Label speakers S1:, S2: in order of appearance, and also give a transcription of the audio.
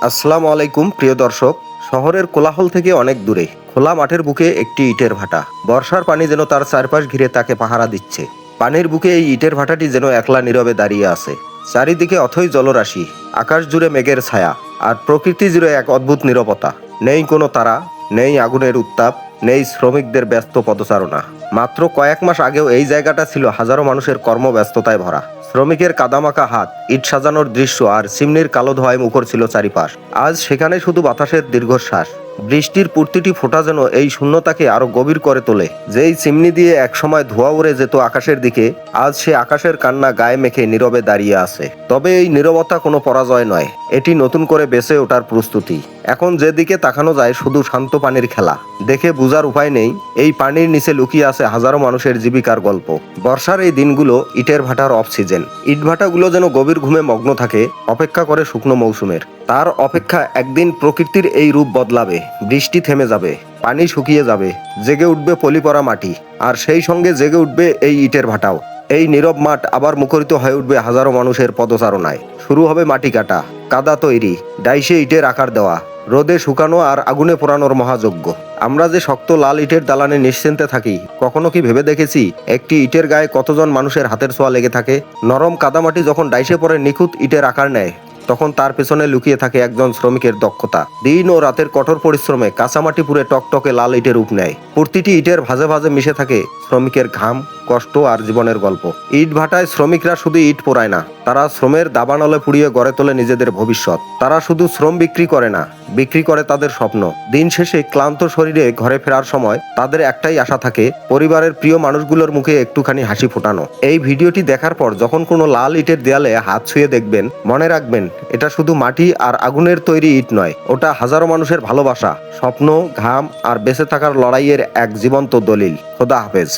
S1: আসসালামু আলাইকুম প্রিয় দর্শক। শহরের কোলাহল থেকে অনেক দূরে খোলা মাঠের বুকে একটি ইটের ভাটা। বর্ষার পানি যেন তার চারপাশ ঘিরে তাকে পাহারা দিচ্ছে। পানির বুকে এই ইটের ভাটাটি যেন একলা নীরবে দাঁড়িয়ে আছে। চারিদিকে অথই জলরাশি, আকাশ জুড়ে মেঘের ছায়া, আর প্রকৃতি জুড়ে এক অদ্ভুত নীরবতা। নেই কোনো তারা, নেই আগুনের উত্তাপ, নেই শ্রমিকদের ব্যস্ত পদচারণা। মাত্র কয়েক মাস আগেও এই জায়গাটা ছিল হাজারো মানুষের কর্মব্যস্ততায় ভরা। শ্রমিকের কাদামাখা হাত, ইট সাজানোর দৃশ্য আর চিমনির কালো ধোঁয়ায় মুখর ছিল চারিপাশ। আজ সেখানে শুধু বাতাসের দীর্ঘশ্বাস। বৃষ্টির প্রতিটি ফোঁটা যেন এই শূন্যতাকে আরো গভীর করে তোলে। যেই চিমনি দিয়ে একসময় ধোঁয়া উড়ে যেত আকাশের দিকে, আজ সে আকাশের কান্না গায়ে মেখে নীরবে দাঁড়িয়ে আছে। তবে এই নীরবতা কোনো পরাজয় নয়, এটি নতুন করে বেঁচে ওঠার প্রস্তুতি। এখন যেদিকে তাকানো যায় শুধু শান্ত পানির খেলা। দেখে বোঝার উপায় নেই এই পানির নিচে লুকিয়ে আছে হাজারো মানুষের জীবিকার গল্প। বর্ষার এই দিনগুলো ইটের ভাটার অফ সিজন। ইট ভাটাগুলো যেন গভীর ঘুমে মগ্ন থাকে, অপেক্ষা করে শুকনো মৌসুমের। তার অপেক্ষা একদিন প্রকৃতির এই রূপ বদলাবে, বৃষ্টি থেমে যাবে, পানি শুকিয়ে যাবে, জেগে উঠবে পলি পড়া মাটি, আর সেই সঙ্গে জেগে উঠবে এই ইটের ভাটাও। এই নীরব মাঠ আবার মুখরিত হয়ে উঠবে হাজারো মানুষের পদচারণায়। শুরু হবে মাটি কাটা, কাদা তৈরি, ডাইসে ইটের আকার দেওয়া, রোদে শুকানো আর আগুনে পোড়ানোর মহাযজ্ঞ। আমরা যে শক্ত লাল ইটের দালানে নিশ্চিন্তে থাকি, কখনো কি ভেবে দেখেছি একটি ইটের গায়ে কতজন মানুষের হাতের ছোঁয়া লেগে থাকে? নরম কাদামাটি যখন ডাইসে পড়ে নিখুঁত ইটের আকার নেয়, তখন তার পেছনে লুকিয়ে থাকে একজন শ্রমিকের দক্ষতা। দিন ও রাতের কঠোর পরিশ্রমে কাঁচামাটি পুড়ে টকটকে লাল ইটের রূপ নেয়। প্রতিটি ইটের ভাঁজে ভাঁজে মিশে থাকে শ্রমিকের ঘাম, কষ্ট আর জীবনের গল্প। ইট ভাটায় শ্রমিকরা শুধু ইট পোড়ায় না, তারা শ্রমের দাবানলে পুড়িয়ে গড়ে তোলে নিজেদের ভবিষ্যৎ। তারা শুধু শ্রম বিক্রি করে না, বিক্রি করে তাদের স্বপ্ন। দিন শেষে ক্লান্ত শরীরে ঘরে ফেরার সময় তাদের একটাই আশা থাকে, পরিবারের প্রিয় মানুষগুলোর মুখে একটুখানি হাসি ফোটানো। এই ভিডিওটি দেখার পর যখন কোনো লাল ইটের দেয়ালে হাত ছুঁয়ে দেখবেন, মনে রাখবেন এটা শুধু মাটি আর আগুনের তৈরি ইট নয়, ওটা হাজারো মানুষের ভালোবাসা, স্বপ্ন, ঘাম আর বেঁচে থাকার লড়াইয়ের এক জীবন্ত দলিল। খোদা হাফেজ।